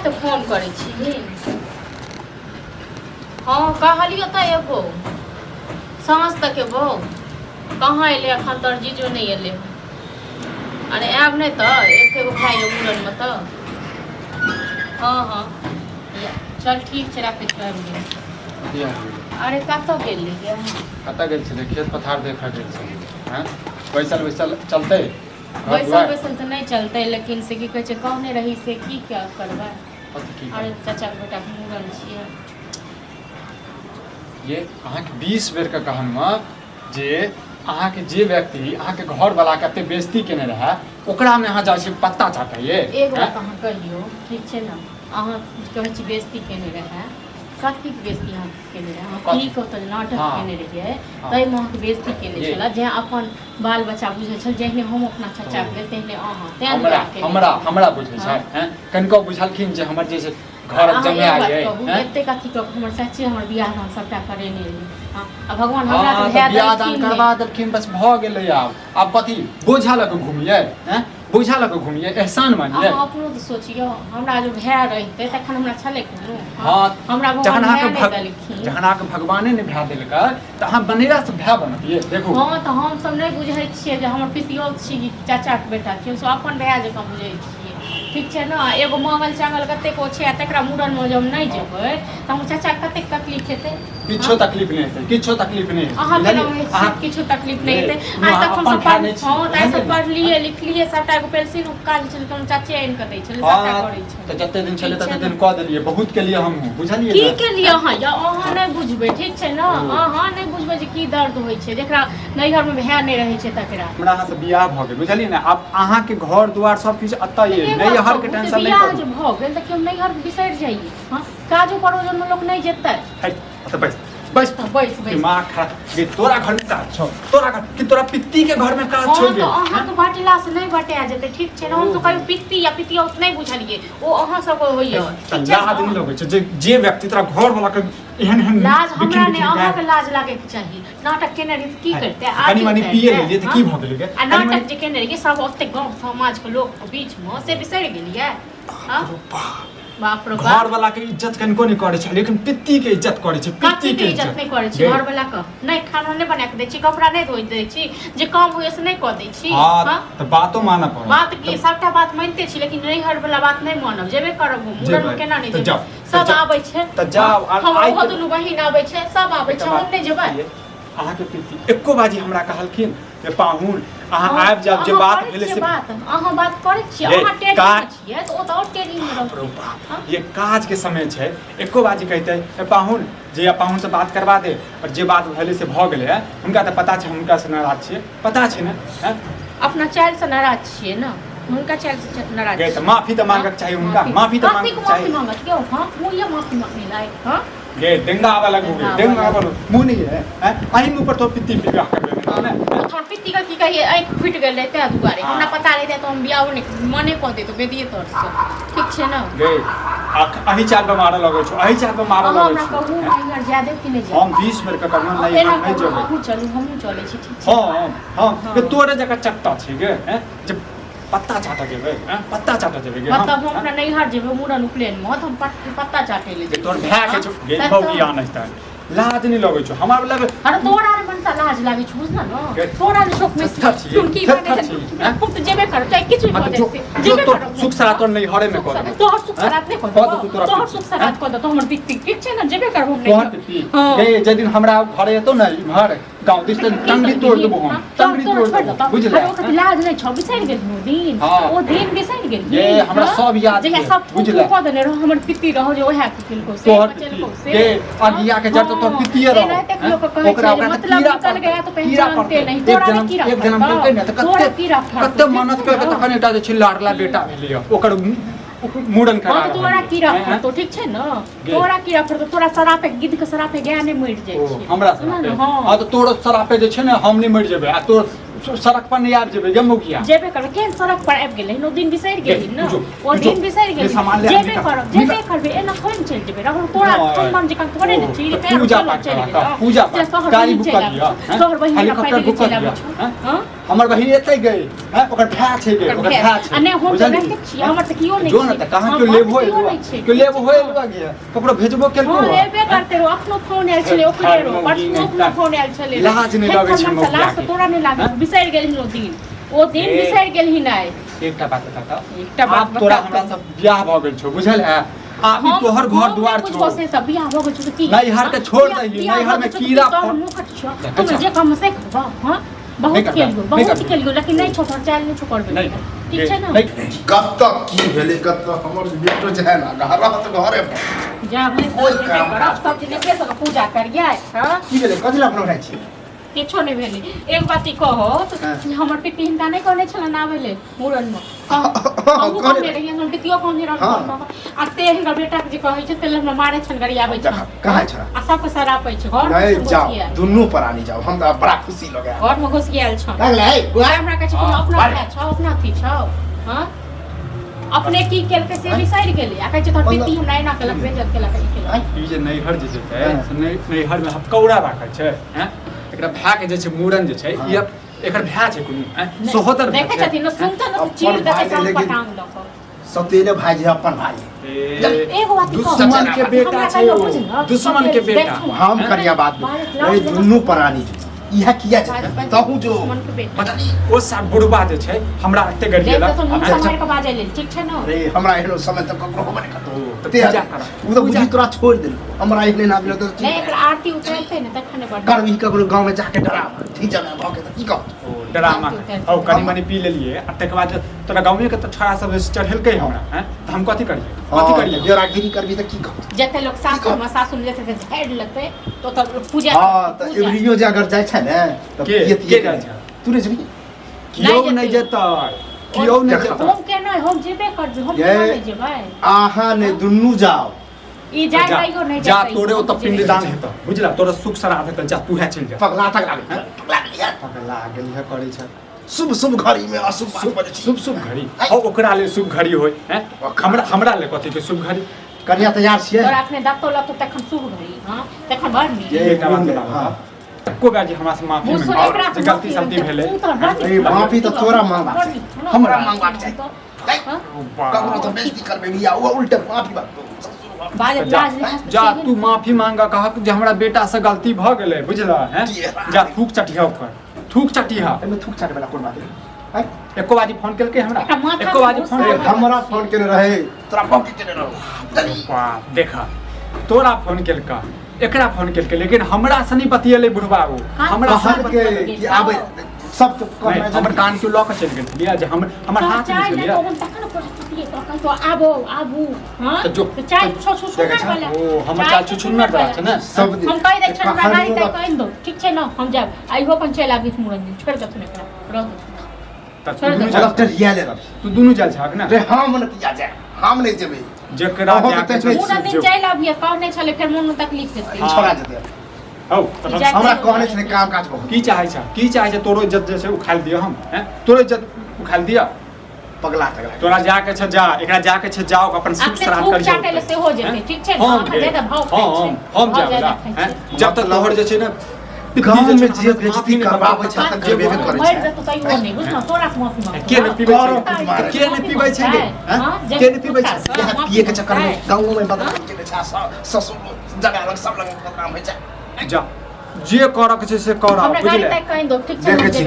तो फोन करे छी। हाँ कहलियो तो एगो सांझ तक एबो कहाँ अइले एखन तोर जीजो नहीं अइले। अरे आब नहीं तो एगो भाई मूड़न में तो हाँ हाँ चल ठीक है राखे छ। अरे कतौ गेल रहिए कतऽ गेल छलै खेत पथार देखा गेल छलै हैं बैसल बैसल चलते बैसल बैसल तो नहीं चलते लेकिन से की कहै छै कहने रही से की क्या करबै। अरे चाचा के बेटा के मूड़न छियै ये अहाँ के 20 बेर के कहनमे जे अहाँ के जे व्यक्ति अहाँ के घर वाला के एते बेइज्जती केने रहा ओकरा में अहाँ जाइ छी पत्ता चाटैये। एक बात अहाँ कहियो ठीक छै ना अहाँ कहै छी बेइज्जती केने रहा कथी के बेइज्जती अहाँ केने रहा अहाँ की कहत नाटक केने रहिए तै में अहाँ के बेइज्जती केने छला जे अपन बाल बच्चा बुझै छल जेहने हम अपना चाचा के तेहने अहाँ तें हमरा बुझै छै हैं कनको बुझलखिन जे हमर जे घर जमे आइए एते कथी क हमर चाची हमर बियाह दान सबटा करेने रही हां अब भगवान हमरा के भए बियाह दान करबा देलखिन बस भ गेलै। आब कथी बोझा लग घुमिए हैं बोझा लग घुमिए एहसान मानिए। अहाँ अपनो तो सोचियो हमरा जो भए रहिते तखन हमरा छले कोनो हां हमरा भगवान नहीं देलखिन जहन आके भगवाने ने भए देलकै त अहाँ बनेरा से भए बनबिए। देखो हां त हम सब नहीं बुझै छियै जे हमर पितियो छी चाचा के बेटा छी सो अपन भए जकां बुझै छियै ठीक छै ना। एगो मंगल चांगल कते को छै तकरा मूड़न में जब नहीं जेबै त हम चाचा कते तकलीफ हेतै। किछो तकलीफ नहीं हेतै किछो तकलीफ नहीं हेतै अहाँ के अहाँ किछो तकलीफ नहीं हेतै। आज तक हम सब हां त ऐसे पढ़लिए लिखलिए सबटा एगो पेंसिल काज छल त चाचे आइन के दै छल सबटा करै छै त जते दिन छले तते दिन क देलिए बहुत के लिए हम बुझलिए की के लिए अहाँ या अहाँ नहीं बुझबै ठीक छै ना अहाँ नहीं बुझबै जे की दर्द होय छै जेकरा नैहर में भए नहीं रहै छै तकरा हमरा अहाँ से बियाह भ गेल बुझलिए ना। अब अहाँ के घर द्वार सब किछ अतै ये नैहर के टेंशन नहीं करू। बियाह भ गेल त केओ नैहर बिसरि जाइए हां काजो परोजन में लोग नहीं जेतै। त बस दिमाग खराब ये तोरा घर में काज छौ तोरा घर कि तोरा पित्ती के घर में काज छौ तो अहाँ के बाटिला से नहीं बटा जेतै ठीक छै ना। हम तो कहियो पित्ती या पितिया उत नहीं बुझलिए ओ अहाँ सब होइए ठीक छै। लाज नहीं लगै छै जे व्यक्ति तोरा घर वाला के एहन लाज हमरा ने अहाँ के लाज लागे के चाहिए। नाटक केने रही की करते कनी मनी पिए लेलिए त की भ गेलै गे आ नाटक जे केने रही सब ओते गांव समाज के लोग के बीच में से बिसरि गेलिए। हां बाप रे घर वाला के इज्जत कनको नहीं करे छै लेकिन पित्ती के इज्जत करे छै। पित्ती के इज्जत नहीं करे छै घर वाला के नहीं खाना नहीं बना के दै छी कपड़ा नहीं धोइ दै छी जे काम होय से नहीं क दै छी। हां त बातो मानऽ पड़त बात की सबटा बात मानते छी लेकिन नैहर वाला बात नहीं मानब जेबे करब मूड़न में केना नहीं जेब सब आबै छै त जाओ हम ओहो दुनू बहिन आबै छै सब आबै छै हम नहीं जेबै। अहाँ के पित्ती एको बाजी हमरा कहलखिन जे पाहुन अहाँ आबि जाब जे बात भेले से बात अहाँ बात करै छी अहाँ टेढ़ी छियै त ओ त और टेढ़ी में रहत। ये काज के समय छै एको बाजी कहते पाहुन जे पाहुन से बात करवा दे और जे बात भेले से भ गेले हुनका त पता छै हुनका से नाराज छियै पता छै ना अपना चाइल से नाराज छियै ना हुनका चाइल से नाराज छियै त माफी त मांगक चाहिए हुनका माफी त मांगक चाहिए। माफी मांगत क्यों हां वो ये माफी मांगने लायक हां ये डेंगा वाला गुगे डेंगा वाला मुंह नहीं है आई मुंह पर तो पित्ती बिगाह कर देना ना थोड़ा पित्ती का की कहिए आंख फूट गेल रहते दुआरे हमरा पता रहते तो हम बियाह नहीं मने क दे तो बेदिए तोर से ठीक छै ना। गे अही चार पे मारे लगै छ अही चार पे मारे लगै छ हमरा कहू नैहर ज्यादा कि नहीं हम 20 बेर का करना नहीं जेबै हमहु चलै छी ठीक छै। हां के तोरे जका चट्टा छै गे जे पत्ता चाटा जेबै पत्ता चाटा जेबै गे मतलब हम अपना नैहर जेबै मूड़न उपनयन में हम पत्ता चाटे ले तोर भए के छ गे भौकी आनै त लाज नहीं लगै छ हमरा लगे अरे तोरा रे मनसा लाज लागे छ बुझना न तोरा रे शौक में चुनकी माने हम तो जेबे कर चाहे किछु हो जाए जेबे कर सुख सरात नहीं हरे में कर तोहर सुख सरात नहीं कर तोहर सुख सरात कर तो हमर पित्ती ठीक छै ना जेबे कर हम नहीं तोहर पित्ती गे जे दिन हमरा घरे एतो न घर गांव दिस टंगड़ी तोड़ देबो हम टंगड़ी तोड़ देबो बुझले ओकर लाज नहीं छ बिसरि गेल दिन ओ दिन बिसरि गेल ये हमरा सब याद जे सब बुझले क देने रहो हमर पित्ती रहो जे ओहे किल को से बचल को से गे अगिया के जड़ तो पित्तीए रहो ओकरा मतलब निकल गया तो पहचानते नहीं तोरा ने कीड़ा एक जन्म के न त कते मेहनत करके तखन एकटा जे छिल्लारला बेटा भेलै ओकर मूड़न करा तोरा कीड़ा फरतो ठीक छै ना तोरा कीड़ा फरतो तोरा सरापे गिद्ध के सरापे गाय नहीं मर जाय छै हमरा सरापे हां तो तोरो सरापे जे छै ने हम नहीं मर जेबै आ तोर सड़क पर नहीं आब जेबै गमो किया जेबे कर केन सड़क पर आबि गेलै नो दिन बिसरि गेली ना ओ दिन बिसरि गेली जेबे करब जेबे करबे एना थोड़ी चल जेबे रहो तोरा फोन बन जे का करे ने छी रे पूजा पाठ करा पूजा पाठ गाड़ी बुक कर दिया तोहर बहिन हेलीकॉप्टर बुक कर दिया हां हमर बहिन एतै गई हैं ओकर भाय छै गे ओकर भाय छै अने हम देखै छी हमर त कियो नै जो न त कहां के लेबो के लेबो होय लगा गया ककरो भेजबो केलको हां लेबे करते रो अपनो फोन आयल छले ओकरे रो परसो अपनो फोन आयल छले लाज नै लगै छै मौका लाज तोरा नै लागे बिसैर गेलहिन ओ दिन बिसैर गेलहिन नै एकटा बात बता एकटा बात तोरा हमरा सब बियाह भ गेल छौ बुझल है आबी तोहर घर द्वार छौ कुछ से सब बियाह भ गेल छौ की नैहर के छोड़ दही नैहर में कीड़ा तुम जे काम से हां बहुत खेल गो लेकिन नहीं छोड़ चाल नहीं छोड़बे ठीक छै ना कब तक की भेले कब तक हमर बेटो जे है ना घर त घरे जा भाई कोई काम कर सब दिन के सब पूजा करिए हां की भेले कजला बनाइ छी किछो नहीं भेले एक बात ई कहो हमर पिटी हिनका नहीं कहने छला ना भेले मूरन में हम कहने रही हम पितियो कहने रह आ ते हिनका बेटा के जे कहै छै तेल में मारे छन गड़ी आबै छै कहां छ आ सब के सरापै छै घर में जाओ दुन्नु प्राणी जाओ हम त बड़ा खुशी लगे घर में घुस गेल छ लागले गोरा हमरा कहै छै अपना भाई छ अपना थी छ हां अपने की केल के से बिसैर गेली आ कहै छै त पिती हमरा एना केलक बेइज्जत केलक ई केलक ई जे नैहर जे छै नैहर में हकौड़ा राखल छै हैं एकरा भाय के जे छै मूरन जे छै ई एकर भाय छै कोनो सहोदर देखे छथिन सुनत न चीर देखे सब पटांग दक सतेले भाई जे अपन भाई एगो बात दुश्मन के बेटा छै दुश्मन के बेटा हम करिया बात ए दुन्नु प्राणी इहा किया छै तहु जो पता ओ सब बुढ़बा जे छै हमरा एते गड़िएला तो मुंह मार के बाजे ले ठीक छै न रे हमरा एहनो समय तक ककरो होबे नहीं करतो तो पूजा कर उ तो बुझी तोरा छोड़ दे हमरा एहने ना बिलो तो नहीं एक आरती उतारते न तखने बड़ करवी ककरो गांव में जाके डरा ठीक जमे भागे त की कह ड्रामा औ कनी मनी पी लेलिए आ तक बाद तोरा गांव में के त छड़ा सब चढ़ेलकै हमरा हैं त हम कथि करिए जोरागिरी करबी त की कह जते लोग सासु में सासु जते के झाड़ लगते तो पूजा हां त एवरियो जे अगर जाय छै ने त के जाय छै तू रे जबी कियो नहीं जेतै कियो नहीं जेतै हम केना हम जेबे करबे हम केना नहीं जेबै आहा ने दुन्नु जाओ ई जाय जाइयो नहीं जा तोरे ओ त पिंडदान हेत बुझला तोरा सुख श्राद्ध कर जा तू है चल जा पगला तक लागे पगला गेल है करे छै शुभ शुभ घड़ी में अशुभ बात बजे शुभ शुभ घड़ी हो ओकरा ले शुभ घड़ी होय हैं हमरा ले कथि के शुभ घड़ी कन्या तैयार छियै तोरा अपने दत्तो ल तो तखन शुभ घड़ी हां तखन बड़ नी ये एकटा बात बता को बाजी हमरा से माफी मांग जे गलती सलती भेले ए माफी त तोरा मांगा हमरा मांगबाक छै ककरो तो बेइज्जती करबे बिया ओ उल्टे माफी बात जा तू माफी मांगा कहा जे हमरा बेटा से गलती भ गेलै बुझला हैं जा थूक चटिया ऊपर थूक चटिया एमे थूक चाटे वाला कोन बात है एको बाजी फोन केलकै हमरा एको बाजी फोन हमरा फोन केने रहे तोरा बाकी केने रहो वाह देखा तोरा फोन केलका एकरा फोन केलकै लेकिन हमरा से नहीं बतियेले बुढ़बा ओ हमरा कहल के कि आबे सब तो हमर कान के लॉक चल गेल बिया जे हमर हाथ में चलिया तो आबो आबू हां तो चाय छुछुन्नर वाला ओ हमर चाय छुछुन्नर वाला छै ना सब हम कहि दै छै हमरा गाड़ी तक कहि दो ठीक छै ना हम जाब आइहो अपन चल आबी मुरन दिन छोड़ दे तने रह डॉक्टर रिया ले तू दोनों चल छाक ना रे हम न किया जाए हम नहीं जेबे जेकरा जाके पूरा दिन चल आबिए कहने छले फेर मोन तकलीफ देते छोड़ा जेते हौ हमरा कहने छले काम काज बहुत की चाहे छै तोरो इज्जत जे छै उखाल दियो हम हैं तोरो इज्जत उखाल दिया पगला तगला तोरा जाके छै जा एकरा जाके छै जाओ अपन सुख श्राद्ध कर जाओ चाटे ले से हो जेते ठीक छै ना दे दे भाव हम जाबला हैं जब तक तोहर जे छै ना गांव में जे बेइज्जती करबाबै छै त करबे करे छै मर जतो तइयो नहीं बुझना तोरा माफी मांग के ने पीबै छै के ने पीबै छै पिए के चक्कर में गांव में बदनाम केने छै ससुर जगह लग सब लग बदनाम होय छै जा जे करक छै से कर हमरा गाड़ी तक कहि दो ठीक छै देखे छी